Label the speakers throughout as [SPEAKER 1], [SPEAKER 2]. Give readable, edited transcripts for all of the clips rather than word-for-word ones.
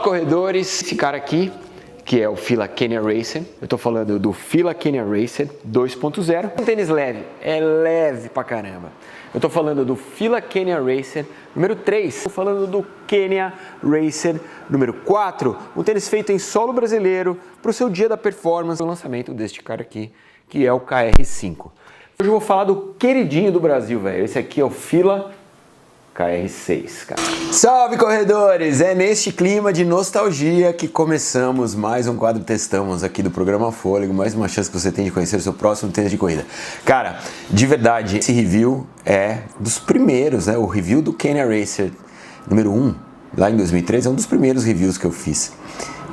[SPEAKER 1] corredores, esse cara aqui, que é o Fila Kenya Racer. Eu tô falando do Fila Kenya Racer 2.0. Um tênis leve, é leve pra caramba. Eu tô falando do Fila Kenya Racer número 3. Tô falando do Kenya Racer número 4. Um tênis feito em solo brasileiro pro seu dia da performance. O lançamento deste cara aqui, que é o KR5. Hoje eu vou falar do queridinho do Brasil, velho. Esse aqui é o Fila KR6, cara. Salve, corredores! É neste clima de nostalgia que começamos mais um quadro Testamos aqui do programa Fôlego, mais uma chance que você tem de conhecer o seu próximo tênis de corrida. Cara, de verdade, esse review é dos primeiros, né? O review do Kenya Racer número 1, lá em 2013, é um dos primeiros reviews que eu fiz.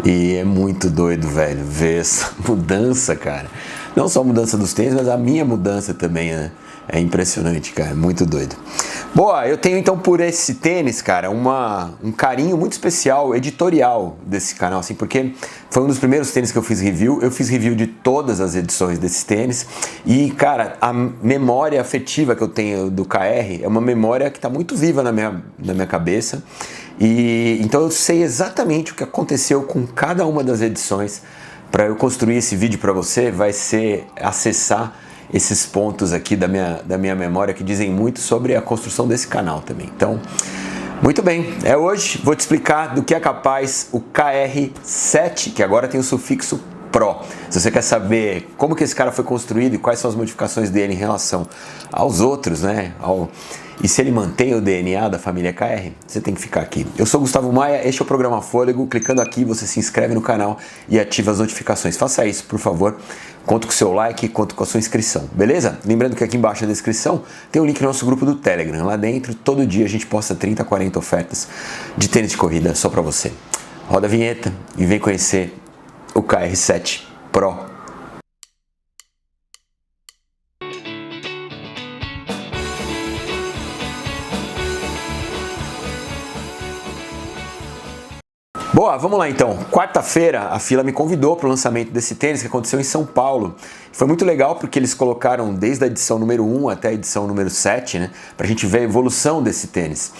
[SPEAKER 1] E é muito doido, velho, ver essa mudança, cara. Não só a mudança dos tênis, mas a minha mudança também, né? É impressionante, cara, é muito doido. Boa, eu tenho então por esse tênis, cara, um carinho muito especial, editorial desse canal, assim, porque foi um dos primeiros tênis que eu fiz review. Eu fiz review de todas as edições desse tênis e, cara, a memória afetiva que eu tenho do KR é uma memória que está muito viva na minha cabeça. E então eu sei exatamente o que aconteceu com cada uma das edições. Para eu construir esse vídeo para você, vai ser acessar esses pontos aqui da minha memória que dizem muito sobre a construção desse canal também. Então, muito bem, hoje vou te explicar do que é capaz o KR7, que agora tem o sufixo Pro. Se você quer saber como que esse cara foi construído e quais são as modificações dele em relação aos outros, né? E se ele mantém o DNA da família KR, você tem que ficar aqui. Eu sou Gustavo Maia, este é o programa Fôlego. Clicando aqui, você se inscreve no canal e ativa as notificações. Faça isso, por favor. Conto com o seu like, conto com a sua inscrição, beleza? Lembrando que aqui embaixo na descrição tem o link do nosso grupo do Telegram. Lá dentro, todo dia a gente posta 30, 40 ofertas de tênis de corrida só pra você. Roda a vinheta e vem conhecer o KR7 Pro. Boa, vamos lá então. Quarta-feira a Fila me convidou para o lançamento desse tênis que aconteceu em São Paulo. Foi muito legal porque eles colocaram desde a edição número 1 até a edição número 7, né? Pra gente ver a evolução desse tênis.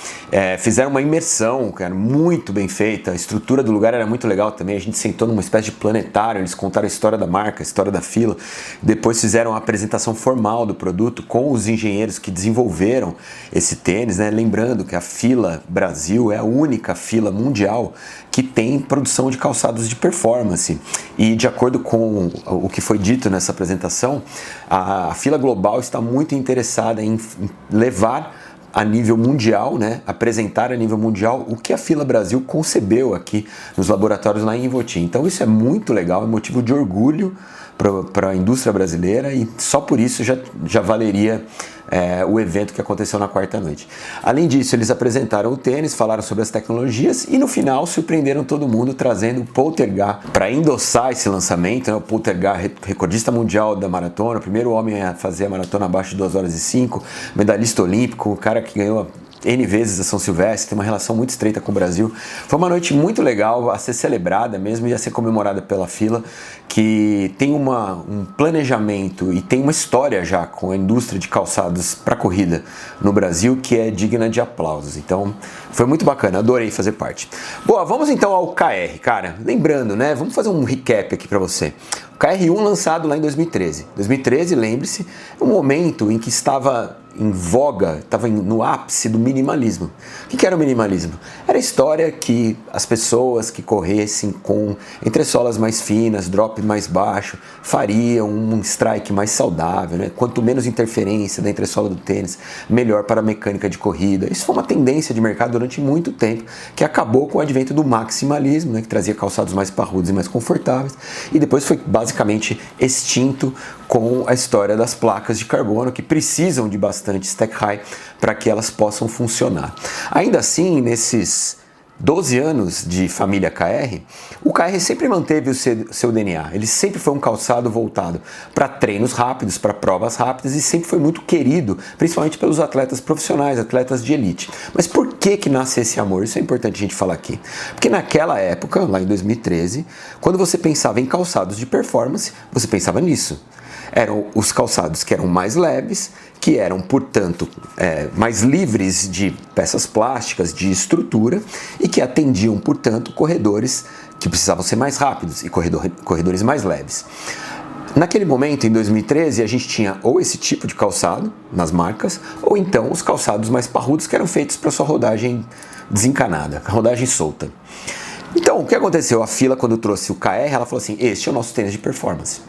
[SPEAKER 1] Fizeram uma imersão, cara, muito bem feita. A estrutura do lugar era muito legal também. A gente sentou numa espécie de planetário, eles contaram a história da marca, a história da Fila. Depois fizeram a apresentação formal do produto com os engenheiros que desenvolveram esse tênis, né? Lembrando que a Fila Brasil é a única fila mundial que tem produção de calçados de performance. E de acordo com o que foi dito nessa apresentação, a Fila Global está muito interessada em levar a nível mundial, né, apresentar a nível mundial o que a Fila Brasil concebeu aqui nos laboratórios lá em Ivoti. Então isso é muito legal, é motivo de orgulho para a indústria brasileira e só por isso já valeria o evento que aconteceu na quarta noite. Além disso, eles apresentaram o tênis, falaram sobre as tecnologias e no final surpreenderam todo mundo trazendo o Poltergar para endossar esse lançamento, né? O Poltergar, recordista mundial da maratona, o primeiro homem a fazer a maratona abaixo de 2 horas e 5, medalhista olímpico, o cara que ganhou N vezes a São Silvestre, tem uma relação muito estreita com o Brasil. Foi uma noite muito legal a ser celebrada mesmo e a ser comemorada pela Fila, que tem um planejamento e tem uma história já com a indústria de calçados para corrida no Brasil que é digna de aplausos. Então foi muito bacana, adorei fazer parte. Boa, vamos então ao KR, cara. Lembrando, né? Vamos fazer um recap aqui para você. O KR1 lançado lá em 2013. 2013, lembre-se, é um momento em que estava em voga, estava no ápice do minimalismo. O que era o minimalismo? Era a história que as pessoas que corressem com entressolas mais finas, drop mais baixo, fariam um strike mais saudável, né? Quanto menos interferência da entressola do tênis, melhor para a mecânica de corrida. Isso foi uma tendência de mercado durante muito tempo, que acabou com o advento do maximalismo, né? Que trazia calçados mais parrudos e mais confortáveis, e depois foi basicamente extinto com a história das placas de carbono, que precisam de bastante stack high para que elas possam funcionar. Ainda assim, nesses 12 anos de família KR, o KR sempre manteve o seu DNA. Ele sempre foi um calçado voltado para treinos rápidos, para provas rápidas e sempre foi muito querido, principalmente pelos atletas profissionais, atletas de elite. Mas por que nasce esse amor? Isso é importante a gente falar aqui. Porque naquela época, lá em 2013, quando você pensava em calçados de performance, você pensava nisso. Eram os calçados que eram mais leves, que eram, portanto, mais livres de peças plásticas, de estrutura, e que atendiam, portanto, corredores que precisavam ser mais rápidos e corredores mais leves. Naquele momento, em 2013, a gente tinha ou esse tipo de calçado nas marcas, ou então os calçados mais parrudos que eram feitos para sua rodagem desencanada, rodagem solta. Então, o que aconteceu? A Fila, quando trouxe o KR, ela falou assim, este é o nosso tênis de performance.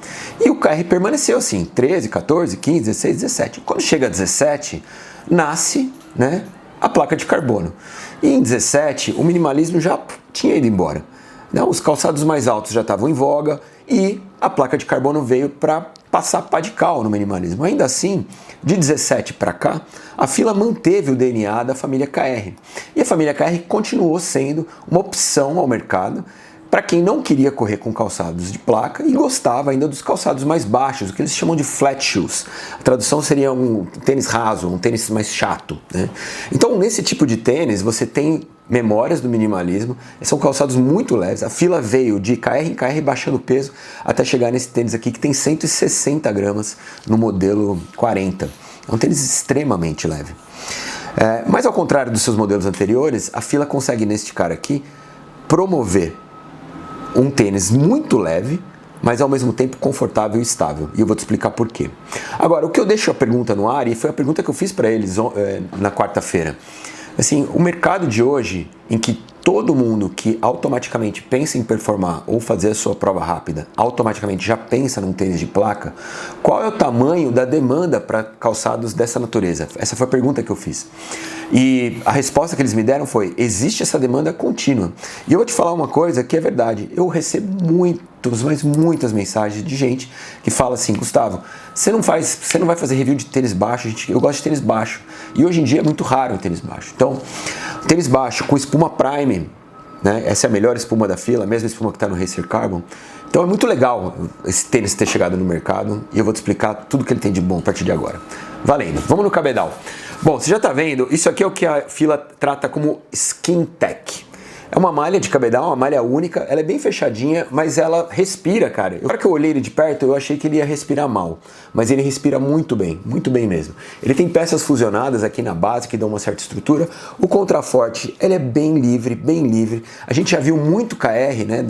[SPEAKER 1] E o KR permaneceu assim, 13, 14, 15, 16, 17. Quando chega a 17, nasce, né, a placa de carbono. E em 17, o minimalismo já tinha ido embora. Não, os calçados mais altos já estavam em voga e a placa de carbono veio para passar pá de cal no minimalismo. Ainda assim, de 17 para cá, a Fila manteve o DNA da família KR. E a família KR continuou sendo uma opção ao mercado para quem não queria correr com calçados de placa e gostava ainda dos calçados mais baixos, o que eles chamam de flat shoes. A tradução seria um tênis raso, um tênis mais chato, né? Então, nesse tipo de tênis, você tem memórias do minimalismo, são calçados muito leves. A Fila veio de KR em KR baixando peso até chegar nesse tênis aqui que tem 160 gramas no modelo 40. É um tênis extremamente leve. Mas ao contrário dos seus modelos anteriores, a Fila consegue neste cara aqui promover um tênis muito leve, mas ao mesmo tempo confortável e estável. E eu vou te explicar por quê. Agora, o que eu deixo a pergunta no ar, e foi a pergunta que eu fiz para eles na quarta-feira. Assim, o mercado de hoje, em que todo mundo que automaticamente pensa em performar ou fazer a sua prova rápida, automaticamente já pensa num tênis de placa, qual é o tamanho da demanda para calçados dessa natureza? Essa foi a pergunta que eu fiz. E a resposta que eles me deram foi, existe essa demanda contínua. E eu vou te falar uma coisa que é verdade, eu recebo muitas mensagens de gente que fala assim, Gustavo, você não vai fazer review de tênis baixo, eu gosto de tênis baixo. E hoje em dia é muito raro o tênis baixo. Então, tênis baixo com espuma Prime, né? Essa é a melhor espuma da Fila, a mesma espuma que está no Racer Carbon. Então é muito legal esse tênis ter chegado no mercado e eu vou te explicar tudo que ele tem de bom a partir de agora. Valendo, vamos no cabedal. Bom, você já está vendo, isso aqui é o que a Fila trata como Skin Tech. É uma malha de cabedal, uma malha única, ela é bem fechadinha, mas ela respira, cara. Na hora que eu olhei ele de perto, eu achei que ele ia respirar mal, mas ele respira muito bem mesmo. Ele tem peças fusionadas aqui na base que dão uma certa estrutura. O contraforte, ele é bem livre. A gente já viu muito KR, né,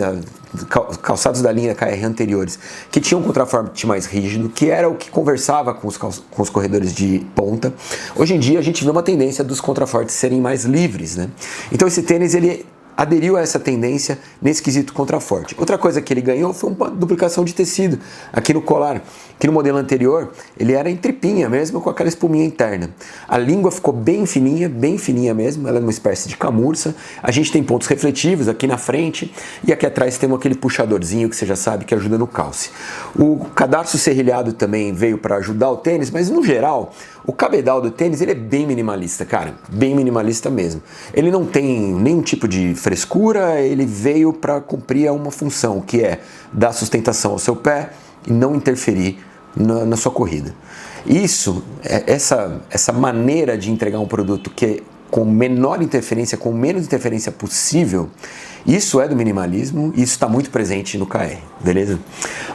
[SPEAKER 1] calçados da linha KR anteriores, que tinham um contraforte mais rígido, que era o que conversava com os corredores de ponta. Hoje em dia a gente vê uma tendência dos contrafortes serem mais livres, né? Então esse tênis, ele aderiu a essa tendência nesse quesito contraforte. Outra coisa que ele ganhou foi uma duplicação de tecido aqui no colar, que no modelo anterior ele era em tripinha mesmo, com aquela espuminha interna. A língua ficou bem fininha mesmo, ela é uma espécie de camurça. A gente tem pontos refletivos aqui na frente e aqui atrás tem aquele puxadorzinho que você já sabe que ajuda no calce. O cadarço serrilhado também veio para ajudar o tênis, mas no geral o cabedal do tênis ele é bem minimalista, cara, bem minimalista mesmo. Ele não tem nenhum tipo de frescura, ele veio para cumprir uma função, que é dar sustentação ao seu pé e não interferir na sua corrida. Isso, essa maneira de entregar um produto que é com menor interferência, com menos interferência possível, isso é do minimalismo e isso está muito presente no KR, beleza?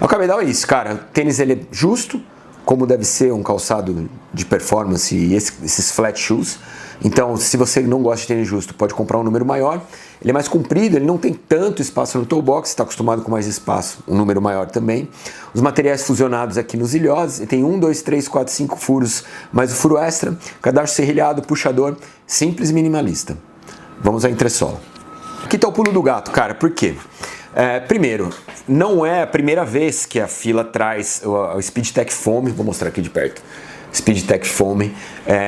[SPEAKER 1] O cabedal é isso, cara, o tênis ele é justo, como deve ser um calçado de performance e esses flat shoes. Então, se você não gosta de tênis justo, pode comprar um número maior. Ele é mais comprido, ele não tem tanto espaço no toe box, está acostumado com mais espaço, um número maior também. Os materiais fusionados aqui nos ilhós, tem 1, 2, 3, 4, 5 furos, mais o furo extra, cadarço serrilhado, puxador, simples e minimalista. Vamos à entressola. Aqui está o pulo do gato, cara, por quê? Primeiro, não é a primeira vez que a Fila traz o Speed Tech Foam, vou mostrar aqui de perto, Speed Tech Foam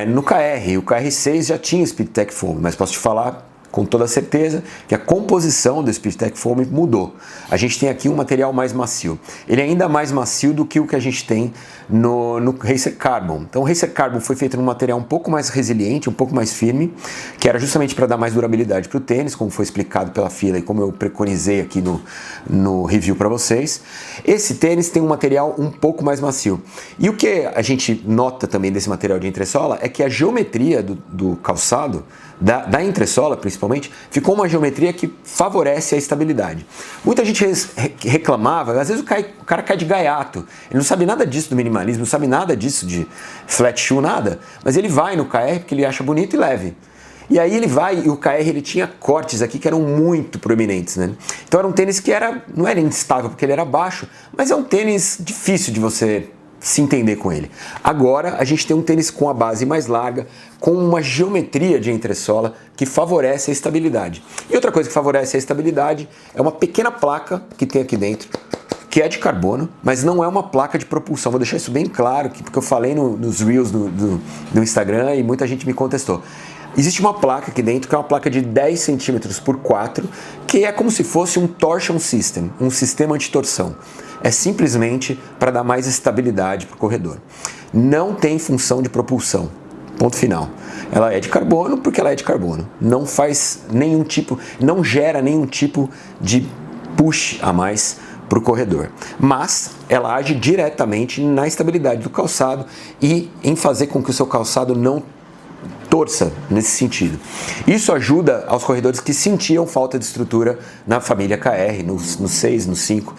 [SPEAKER 1] no KR. O KR6 já tinha Speed Tech Foam, mas posso te falar com toda certeza que a composição do Speed Tech Foam mudou. A gente tem aqui um material mais macio. Ele é ainda mais macio do que o que a gente tem no Racer Carbon. Então o Racer Carbon foi feito num material um pouco mais resiliente, um pouco mais firme, que era justamente para dar mais durabilidade para o tênis, como foi explicado pela Fila e como eu preconizei aqui no review para vocês. Esse tênis tem um material um pouco mais macio. E o que a gente nota também desse material de entressola é que a geometria do calçado, da entressola principalmente, principalmente, ficou uma geometria que favorece a estabilidade. Muita gente reclamava, às vezes o cara cai de gaiato, ele não sabe nada disso do minimalismo, não sabe nada disso de flat shoe, nada, mas ele vai no KR porque ele acha bonito e leve. E aí ele vai, e o KR ele tinha cortes aqui que eram muito proeminentes, né? Então era um tênis que não era instável porque ele era baixo, mas é um tênis difícil de você se entender com ele. Agora a gente tem um tênis com a base mais larga, com uma geometria de entressola que favorece a estabilidade. E outra coisa que favorece a estabilidade é uma pequena placa que tem aqui dentro, que é de carbono, mas não é uma placa de propulsão. Vou deixar isso bem claro, porque eu falei nos Reels do Instagram e muita gente me contestou. Existe uma placa aqui dentro, que é uma placa de 10 centímetros por 4, que é como se fosse um torsion system, um sistema anti-torção. É simplesmente para dar mais estabilidade para o corredor. Não tem função de propulsão. Ponto final. Ela é de carbono porque ela é de carbono. Não faz nenhum tipo, não gera nenhum tipo de push a mais para o corredor. Mas ela age diretamente na estabilidade do calçado e em fazer com que o seu calçado não torça nesse sentido. Isso ajuda aos corredores que sentiam falta de estrutura na família KR, no 6, no 5,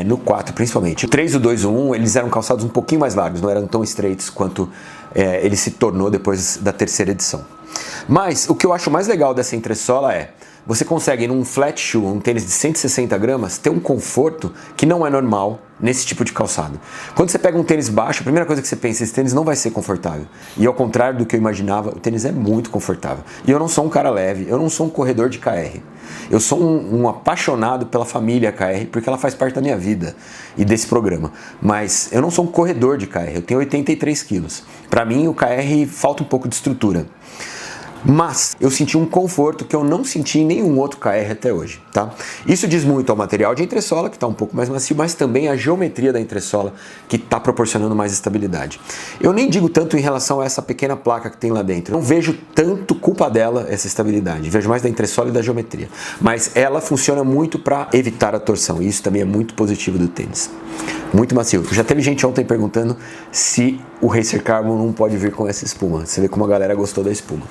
[SPEAKER 1] no 4 principalmente. O 3, o 2 e o 1, eles eram calçados um pouquinho mais largos, não eram tão estreitos quanto ele se tornou depois da terceira edição. Mas o que eu acho mais legal dessa entressola é você consegue num flat shoe, um tênis de 160 gramas, ter um conforto que não é normal nesse tipo de calçado. Quando você pega um tênis baixo, a primeira coisa que você pensa, esse tênis não vai ser confortável. E ao contrário do que eu imaginava, o tênis é muito confortável. E eu não sou um cara leve, eu não sou um corredor de KR. Eu sou um apaixonado pela família KR, porque ela faz parte da minha vida e desse programa. Mas eu não sou um corredor de KR, eu tenho 83 quilos. Para mim, o KR falta um pouco de estrutura. Mas eu senti um conforto que eu não senti em nenhum outro KR até hoje, tá? Isso diz muito ao material de entressola, que está um pouco mais macio, mas também a geometria da entressola, que está proporcionando mais estabilidade. Eu nem digo tanto em relação a essa pequena placa que tem lá dentro. Eu não vejo tanto culpa dela, essa estabilidade. Vejo mais da entressola e da geometria. Mas ela funciona muito para evitar a torção, e isso também é muito positivo do tênis. Muito macio. Já teve gente ontem perguntando se o Racer Carbon não pode vir com essa espuma. Você vê como a galera gostou da espuma.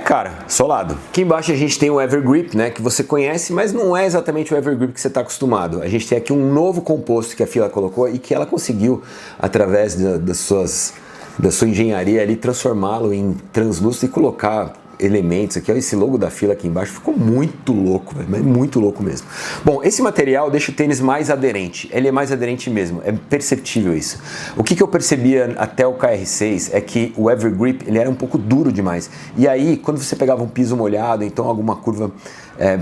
[SPEAKER 1] Cara, solado. Aqui embaixo a gente tem o Evergrip, né, que você conhece, mas não é exatamente o Evergrip que você está acostumado. A gente tem aqui um novo composto que a Fila colocou e que ela conseguiu, através da sua engenharia ali, transformá-lo em translúcido e colocar elementos aqui. Olha esse logo da Fila aqui embaixo, ficou muito louco, mas muito louco mesmo. Bom, esse material deixa o tênis mais aderente, ele é mais aderente mesmo, é perceptível isso. O que eu percebia até o KR6 é que o Evergrip, ele era um pouco duro demais, e aí quando você pegava um piso molhado, então alguma curva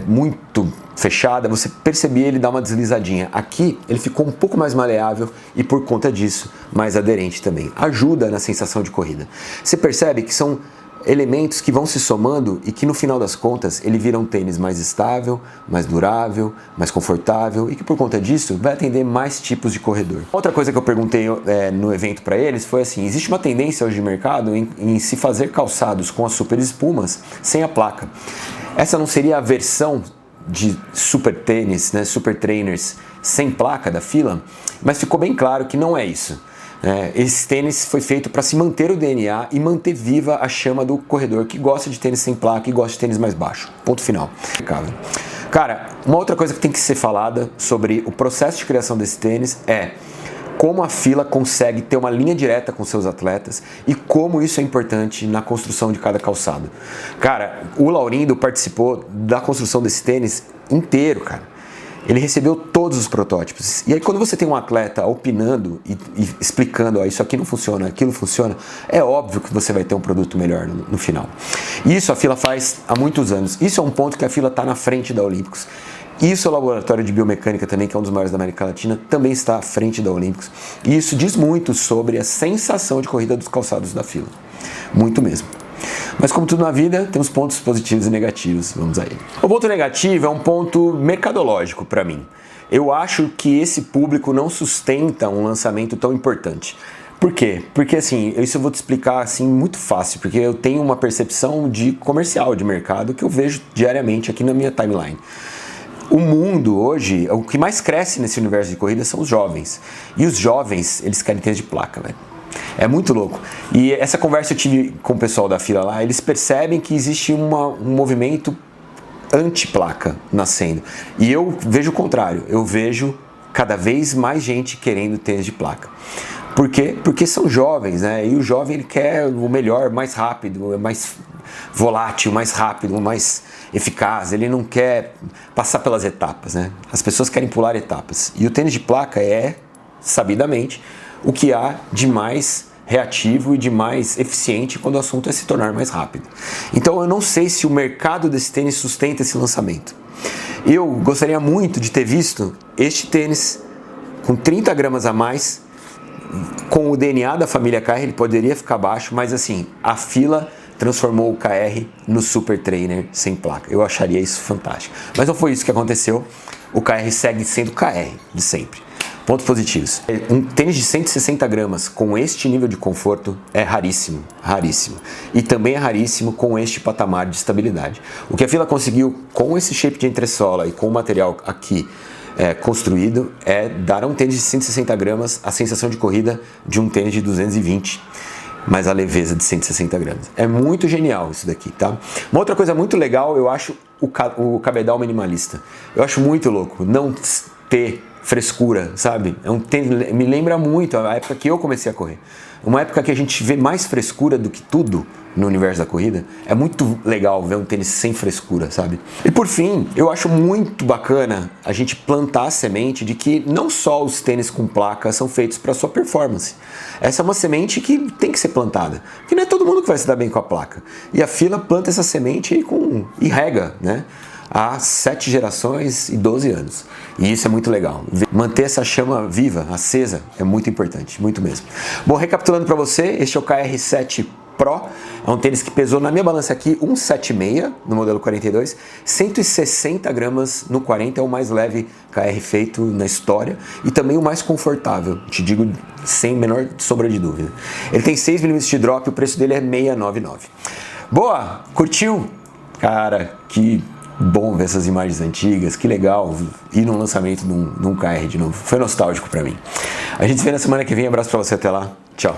[SPEAKER 1] muito fechada, você percebia ele dar uma deslizadinha. Aqui ele ficou um pouco mais maleável e por conta disso mais aderente também. Ajuda na sensação de corrida. Você percebe que são elementos que vão se somando e que no final das contas ele vira um tênis mais estável, mais durável, mais confortável e que por conta disso vai atender mais tipos de corredor. Outra coisa que eu perguntei no evento para eles foi assim, existe uma tendência hoje de mercado em se fazer calçados com as super espumas sem a placa. Essa não seria a versão de super tênis, né, super trainers sem placa da Fila? Mas ficou bem claro que não é isso. Esse tênis foi feito para se manter o DNA e manter viva a chama do corredor que gosta de tênis sem placa e gosta de tênis mais baixo. Ponto final. Cara, uma outra coisa que tem que ser falada sobre o processo de criação desse tênis é como a Fila consegue ter uma linha direta com seus atletas e como isso é importante na construção de cada calçado. Cara, o Laurindo participou da construção desse tênis inteiro, cara. Ele recebeu todos os protótipos. E aí quando você tem um atleta opinando e explicando, isso aqui não funciona, aquilo funciona, é óbvio que você vai ter um produto melhor no final. Isso a Fila faz há muitos anos. Isso é um ponto que a Fila está na frente da Olímpicos. Isso, o laboratório de biomecânica também, que é um dos maiores da América Latina, também está à frente da Olímpicos. E isso diz muito sobre a sensação de corrida dos calçados da Fila. Muito mesmo. Mas como tudo na vida, tem os pontos positivos e negativos, vamos a ele. O ponto negativo é um ponto mercadológico para mim. Eu acho que esse público não sustenta um lançamento tão importante. Por quê? Porque assim, isso eu vou te explicar assim muito fácil, porque eu tenho uma percepção de comercial, de mercado, que eu vejo diariamente aqui na minha timeline. O mundo hoje, o que mais cresce nesse universo de corrida são os jovens. E os jovens, eles querem tênis de placa, velho. É muito louco. E essa conversa eu tive com o pessoal da fila lá, eles percebem que existe um movimento anti-placa nascendo. E eu vejo o contrário, eu vejo cada vez mais gente querendo tênis de placa. Por quê? Porque são jovens, né? E o jovem ele quer o melhor, mais rápido, mais volátil, mais rápido, mais eficaz. Ele não quer passar pelas etapas, né? As pessoas querem pular etapas. E o tênis de placa é, sabidamente, o que há de mais reativo e de mais eficiente quando o assunto é se tornar mais rápido. Então eu não sei se o mercado desse tênis sustenta esse lançamento. Eu gostaria muito de ter visto este tênis com 30 gramas a mais, com o DNA da família KR, ele poderia ficar baixo, mas assim, a fila transformou o KR no Super Trainer sem placa. Eu acharia isso fantástico. Mas não foi isso que aconteceu. O KR segue sendo KR de sempre. Pontos positivos. Um tênis de 160 gramas com este nível de conforto é raríssimo, raríssimo. E também é raríssimo com este patamar de estabilidade. O que a fila conseguiu com esse shape de entressola e com o material aqui construído é dar a um tênis de 160 gramas a sensação de corrida de um tênis de 220, mas a leveza de 160 gramas. É muito genial isso daqui, tá? Uma outra coisa muito legal, eu acho o cabedal minimalista. Eu acho muito louco não ter frescura, sabe? É um tênis, me lembra muito a época que eu comecei a correr. Uma época que a gente vê mais frescura do que tudo no universo da corrida. É muito legal ver um tênis sem frescura, sabe? E por fim, eu acho muito bacana a gente plantar a semente de que não só os tênis com placa são feitos para sua performance. Essa é uma semente que tem que ser plantada, porque não é todo mundo que vai se dar bem com a placa. E a fila planta essa semente e rega, né? Há 7 gerações e 12 anos. E isso é muito legal. Manter essa chama viva, acesa, é muito importante, muito mesmo. Bom, recapitulando para você, este é o KR7 Pro, é um tênis que pesou na minha balança aqui 176 no modelo 42, 160 gramas no 40, é o mais leve KR feito na história e também o mais confortável, te digo sem menor sombra de dúvida. Ele tem 6 mm de drop e o preço dele é 699. Boa, curtiu? Cara, que bom ver essas imagens antigas, que legal ir no lançamento de um KR de novo, foi nostálgico pra mim. A gente se vê na semana que vem, abraço pra você, até lá, tchau.